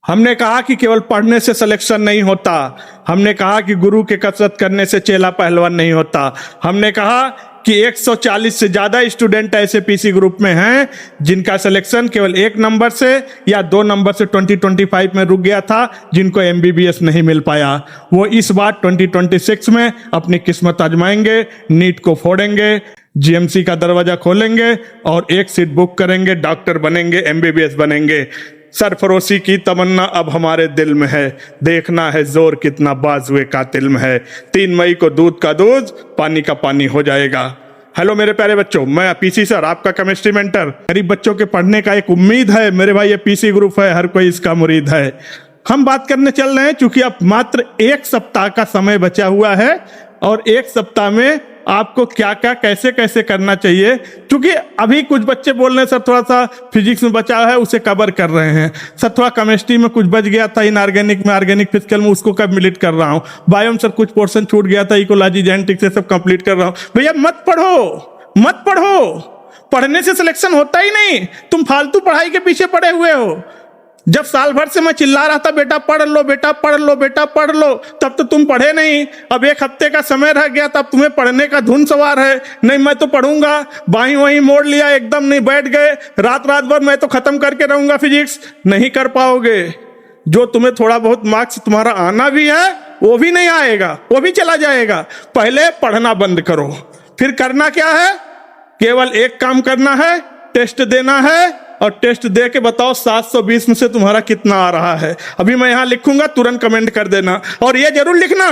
हमने कहा कि केवल पढ़ने से सिलेक्शन नहीं होता। हमने कहा कि गुरु के कसरत करने से चेला पहलवान नहीं होता। हमने कहा कि 140 से ज़्यादा स्टूडेंट ऐसे पीसी ग्रुप में हैं जिनका सिलेक्शन केवल 1 नंबर से या 2 नंबर से 2025 में रुक गया था, जिनको एमबीबीएस नहीं मिल पाया। वो इस बार 2026 में अपनी किस्मत आजमाएंगे, नीट को फोड़ेंगे, जीएमसी का दरवाजा खोलेंगे और एक सीट बुक करेंगे, डॉक्टर बनेंगे, एमबीबीएस बनेंगे। सरफरोशी की तमन्ना अब हमारे दिल में है, देखना है जोर कितना बाजुए कातिल में है। 3 मई को दूध का दूध, पानी का पानी हो जाएगा। हेलो मेरे प्यारे बच्चों, मैं पीसी सर, आपका केमिस्ट्री मेंटर। गरीब बच्चों के पढ़ने का एक उम्मीद है मेरे भाई, ये पीसी ग्रुप है, हर कोई इसका मुरीद है। हम बात करने चल रहे हैं चूंकि अब मात्र 1 सप्ताह का समय बचा हुआ है और 1 सप्ताह में आपको क्या क्या कैसे कैसे करना चाहिए। क्योंकि अभी कुछ बच्चे बोल रहे हैं सर थोड़ा सा फिजिक्स में बचा है उसे कवर कर रहे हैं, सर थोड़ा केमिस्ट्री में कुछ बच गया था इनऑर्गेनिक में, ऑर्गेनिक फिजिकल में उसको कंप्लीट कर रहा हूँ, बायो में सर कुछ पोर्शन छूट गया था, इकोलॉजी जेनेटिक्स से सब कंप्लीट कर रहा हूँ। भैया मत पढ़ो, मत पढ़ो, पढ़ने से सिलेक्शन होता ही नहीं। तुम फालतू पढ़ाई के पीछे पड़े हुए हो। जब साल भर से मैं चिल्ला रहा था बेटा पढ़ लो, बेटा पढ़ लो, बेटा पढ़ लो, तब तो तुम पढ़े नहीं। अब 1 हफ्ते का समय रह गया, तब तुम्हें पढ़ने का धुन सवार है। नहीं मैं तो पढ़ूंगा, बाई वहीं मोड़ लिया, एकदम नहीं बैठ गए, रात रात भर मैं तो खत्म करके रहूंगा फिजिक्स। नहीं कर पाओगे। जो तुम्हें थोड़ा बहुत मार्क्स तुम्हारा आना भी है वो भी नहीं आएगा, वो भी चला जाएगा। पहले पढ़ना बंद करो, फिर करना क्या है, केवल एक काम करना है, टेस्ट देना है और टेस्ट दे के बताओ 720 में से तुम्हारा कितना आ रहा है। अभी मैं यहां लिखूंगा, तुरंत कमेंट कर देना और ये जरूर लिखना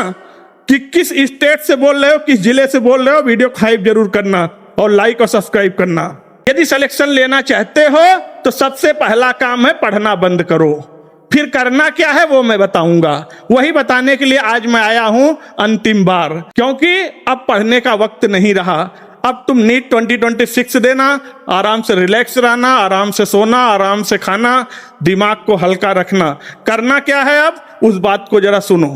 कि किस स्टेट से बोल रहे हो, किस जिले से बोल रहे हो। वीडियो को हाइप जरूर करना और लाइक और सब्सक्राइब करना। यदि सिलेक्शन लेना चाहते हो तो सबसे पहला काम है पढ़ना बंद करो। फिर करना क्या है वो मैं बताऊंगा। वही बताने के लिए आज मैं आया हूं अंतिम बार, क्योंकि अब पढ़ने का वक्त नहीं रहा। अब तुम नीट 2026 देना, आराम से रिलैक्स रहना, आराम से सोना, आराम से खाना, दिमाग को हल्का रखना। करना क्या है अब उस बात को जरा सुनो।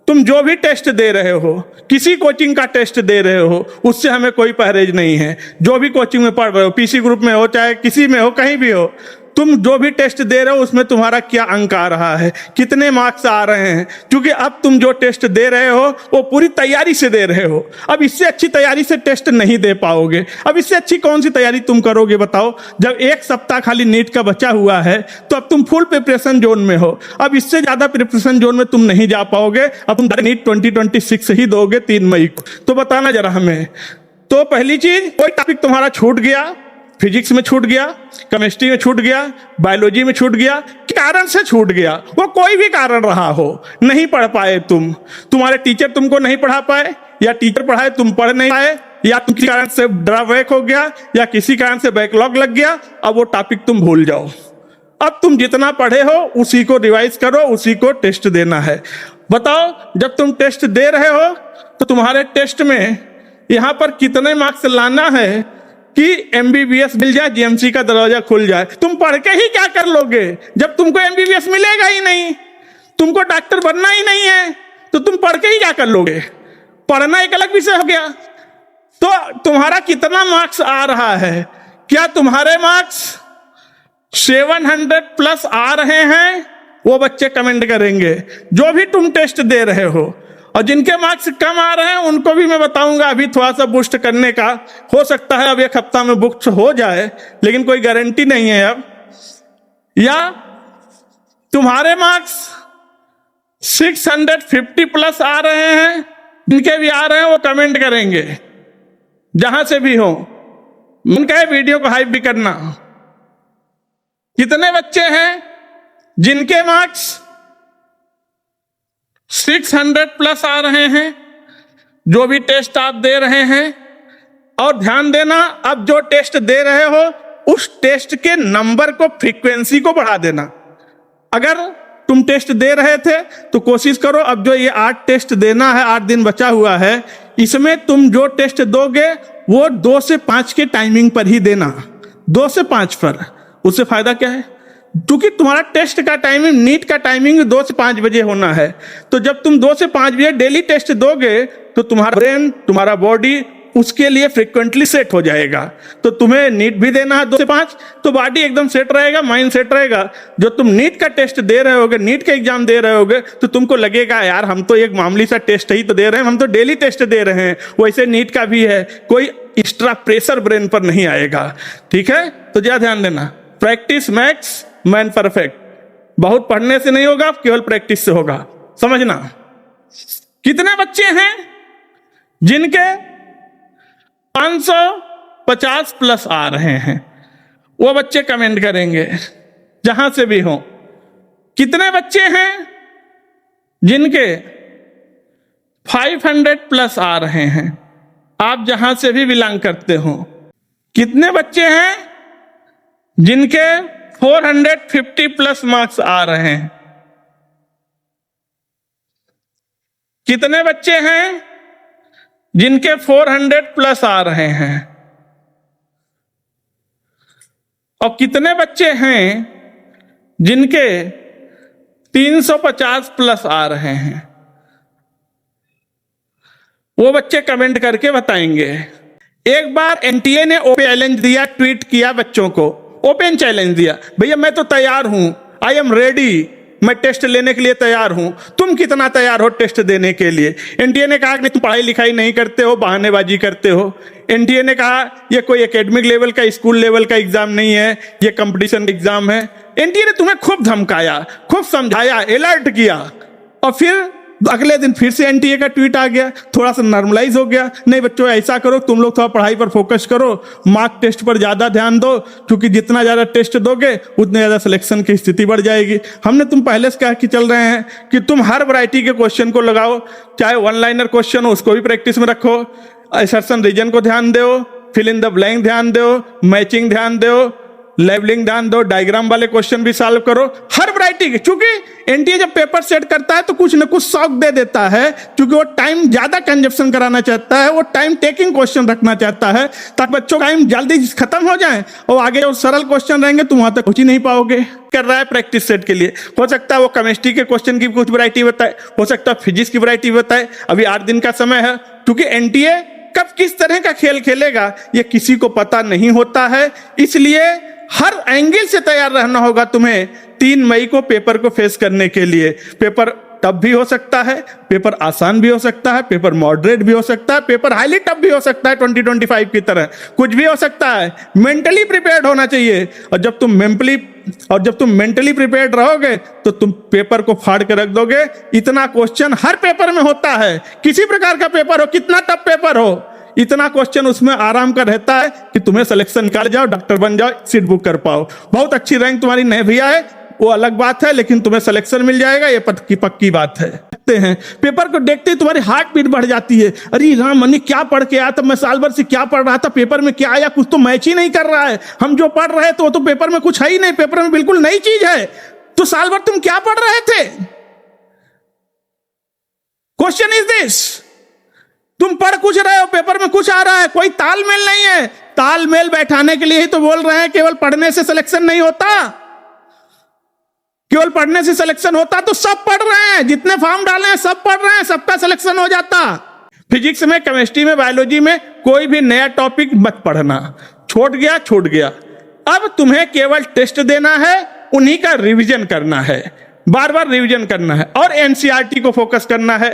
तुम जो भी टेस्ट दे रहे हो, किसी कोचिंग का टेस्ट दे रहे हो, उससे हमें कोई परहेज नहीं है। जो भी कोचिंग में पढ़ रहे हो, पीसी ग्रुप में हो चाहे किसी में हो, कहीं भी हो, तुम जो भी टेस्ट दे रहे हो उसमें तुम्हारा क्या अंक आ रहा है, कितने मार्क्स आ रहे हैं। क्योंकि अब तुम जो टेस्ट दे रहे हो वो पूरी तैयारी से दे रहे हो। अब इससे अच्छी तैयारी से टेस्ट नहीं दे पाओगे। अब इससे अच्छी कौन सी तैयारी तुम करोगे बताओ। जब 1 सप्ताह खाली नीट का बचा हुआ है तो अब तुम फुल प्रिपरेशन जोन में हो। अब इससे ज्यादा प्रिपरेशन जोन में तुम नहीं जा पाओगे। अब तुम नीट 2026 ही दोगे 3 मई को। तो बताना जरा हमें। तो पहली चीज, कोई टॉपिक तुम्हारा छूट गया, फिजिक्स में छूट गया, केमिस्ट्री में छूट गया, बायोलॉजी में छूट गया, कारण से छूट गया, वो कोई भी कारण रहा हो, नहीं पढ़ पाए तुम, तुम्हारे टीचर तुमको नहीं पढ़ा पाए, या टीचर पढ़ाए तुम पढ़ नहीं पाए, या तुम किसी कारण से ड्रॉबैक हो गया, या किसी कारण से बैकलॉग लग गया, अब वो टॉपिक तुम भूल जाओ। अब तुम जितना पढ़े हो उसी को रिवाइज करो, उसी को टेस्ट देना है। बताओ जब तुम टेस्ट दे रहे हो तो तुम्हारे टेस्ट में यहाँ पर कितने मार्क्स लाना है कि एमबीबीएस मिल जाए, जीएमसी का दरवाजा खुल जाए। तुम पढ़ के ही क्या कर लोगे जब तुमको एमबीबीएस मिलेगा ही नहीं, तुमको डॉक्टर बनना ही नहीं है, तो तुम पढ़ के ही क्या कर लोगे। पढ़ना एक अलग विषय हो गया। तो तुम्हारा कितना मार्क्स आ रहा है, क्या तुम्हारे मार्क्स 700 प्लस आ रहे हैं, वो बच्चे कमेंट करेंगे जो भी तुम टेस्ट दे रहे हो। और जिनके मार्क्स कम आ रहे हैं उनको भी मैं बताऊंगा अभी थोड़ा सा बूस्ट करने का। हो सकता है अब 1 हफ्ता में बूस्ट हो जाए, लेकिन कोई गारंटी नहीं है अब। या तुम्हारे मार्क्स 650 प्लस आ रहे हैं, जिनके भी आ रहे हैं वो कमेंट करेंगे, जहां से भी हो। उनका वीडियो को हाइप भी करना। कितने बच्चे हैं जिनके मार्क्स 600 प्लस आ रहे हैं, जो भी टेस्ट आप दे रहे हैं। और ध्यान देना, अब जो टेस्ट दे रहे हो उस टेस्ट के नंबर को, फ्रीक्वेंसी को बढ़ा देना। अगर तुम टेस्ट दे रहे थे तो कोशिश करो अब जो ये 8 टेस्ट देना है, 8 दिन बचा हुआ है, इसमें तुम जो टेस्ट दोगे वो 2 से 5 के टाइमिंग पर ही देना। 2 से 5 पर। उससे फायदा क्या है, क्योंकि तुम्हारा टेस्ट का टाइमिंग, नीट का टाइमिंग 2 से 5 बजे होना है। तो जब तुम 2 से 5 बजे डेली टेस्ट दोगे तो तुम्हारा ब्रेन, तुम्हारा बॉडी उसके लिए फ्रिक्वेंटली सेट हो जाएगा। तो तुम्हें नीट भी देना है 2 से 5, तो बॉडी एकदम सेट रहेगा, माइंड सेट रहेगा। जो तुम नीट का टेस्ट दे रहे होगे, नीट का एग्जाम दे रहे होगे, तो तुमको लगेगा यार हम तो एक मामूली सा टेस्ट ही तो दे रहे हैं, हम तो डेली टेस्ट दे रहे हैं। वैसे नीट का भी है, कोई एक्स्ट्रा प्रेशर ब्रेन पर नहीं आएगा। ठीक है, तो ज्यादा ध्यान देना। Practice max man perfect. बहुत पढ़ने से नहीं होगा, केवल प्रैक्टिस से होगा, समझना। कितने बच्चे हैं जिनके 550 प्लस आ रहे हैं? वो बच्चे कमेंट करेंगे जहां से भी हो। कितने बच्चे हैं जिनके 500 प्लस आ रहे हैं? आप जहां से भी बिलोंग करते हो। कितने बच्चे हैं जिनके 450 प्लस मार्क्स आ रहे हैं? कितने बच्चे हैं जिनके 400 प्लस आ रहे हैं? और कितने बच्चे हैं जिनके 350 प्लस आ रहे हैं? वो बच्चे कमेंट करके बताएंगे। एक बार एनटीए ने ओपन चैलेंज दिया, ट्वीट किया बच्चों को, ओपन चैलेंज दिया, भैया मैं तो तैयार हूं, आई एम रेडी, मैं टेस्ट लेने के लिए तैयार हूं, तुम कितना तैयार हो टेस्ट देने के लिए? एनटीए ने कहा कि तुम पढ़ाई लिखाई नहीं करते हो, बहानेबाजी करते हो। एनटीए ने कहा ये कोई एकेडमिक लेवल का, स्कूल लेवल का एग्जाम नहीं है, ये कंपटीशन एग्जाम है। एनटीए ने तुम्हें खूब धमकाया, खूब समझाया, अलर्ट किया, और फिर अगले दिन फिर से एनटीए का ट्वीट आ गया, थोड़ा सा नॉर्मलाइज हो गया। नहीं बच्चों ऐसा करो, तुम लोग थोड़ा पढ़ाई पर फोकस करो, मार्क टेस्ट पर ज्यादा ध्यान दो, क्योंकि जितना ज्यादा टेस्ट दोगे उतने ज्यादा सिलेक्शन की स्थिति बढ़ जाएगी। हमने तुम पहले से कहा कि चल रहे हैं कि तुम हर वैरायटी के क्वेश्चन को लगाओ, चाहे वन लाइनर क्वेश्चन हो उसको भी प्रैक्टिस में रखो, असर्शन रीजन को ध्यान दो, फिल इन द ब्लैंक ध्यान दो, मैचिंग ध्यान दो, लेबलिंग ध्यान दो, डायग्राम वाले क्वेश्चन भी सॉल्व करो, हर वैरायटी के। क्योंकि एनटीए जब पेपर सेट करता है तो कुछ न कुछ शौक दे देता है, क्योंकि वो टाइम ज्यादा कंजप्शन कराना चाहता है, वो टाइम टेकिंग क्वेश्चन रखना चाहता है, ताकि बच्चों का टाइम जल्दी खत्म हो जाए और आगे जो सरल क्वेश्चन रहेंगे तुम वहां तक पहुंच ही नहीं पाओगे। कर रहा है प्रैक्टिस सेट के लिए, हो सकता है वो केमिस्ट्री के क्वेश्चन की कुछ वैरायटी बताए, हो सकता है फिजिक्स की वैरायटी बताए। अभी 8 दिन का समय है, क्योंकि एनटीए कब किस तरह का खेल खेलेगा ये किसी को पता नहीं होता है। इसलिए हर एंगल से तैयार रहना होगा तुम्हें 3 मई को पेपर को फेस करने के लिए। पेपर टफ भी हो सकता है, पेपर आसान भी हो सकता है, पेपर मॉडरेट भी हो सकता है, पेपर हाईली टफ भी हो सकता है, 2025 की तरह कुछ भी हो सकता है। मेंटली प्रिपेयर्ड होना चाहिए, और जब तुम मेंटली प्रिपेयर्ड रहोगे तो तुम पेपर को फाड़ के रख दोगे। इतना क्वेश्चन हर पेपर में होता है, किसी प्रकार का पेपर हो, कितना टफ पेपर हो, इतना क्वेश्चन उसमें आराम का रहता है कि तुम्हें सिलेक्शन निकाल जाओ, डॉक्टर बन जाओ, सीट बुक कर पाओ। बहुत अच्छी रैंक तुम्हारी नहीं भी आए वो अलग बात है, लेकिन तुम्हें सिलेक्शन मिल जाएगा, ये पक्की बात है। हैं पेपर को देखते ही तुम्हारी हार्ट बीट बढ़ जाती है। अरे राम, मैंने क्या पढ़ के आया था, मैं साल भर से क्या पढ़ रहा था, पेपर में क्या आया, कुछ तो मैच ही नहीं कर रहा है। हम जो पढ़ रहे थे वो तो पेपर में कुछ है ही नहीं, पेपर में बिल्कुल नई चीज है। तो साल भर तुम क्या पढ़ रहे थे? क्वेश्चन इज दिस, तुम पढ़ कुछ रहे हो, पेपर में कुछ आ रहा है, कोई तालमेल नहीं है। तालमेल बैठाने के लिए ही तो बोल रहे हैं, केवल पढ़ने से सिलेक्शन नहीं होता। केवल पढ़ने से सिलेक्शन होता तो सब पढ़ रहे हैं, जितने फॉर्म डाले हैं सब पढ़ रहे हैं, सबका सिलेक्शन हो जाता। फिजिक्स में, केमिस्ट्री में, बायोलॉजी में कोई भी नया टॉपिक मत पढ़ना, छूट गया। अब तुम्हें केवल टेस्ट देना है, उन्हीं का रिवीजन करना है, बार बार रिवीजन करना है, और एनसीईआरटी को फोकस करना है।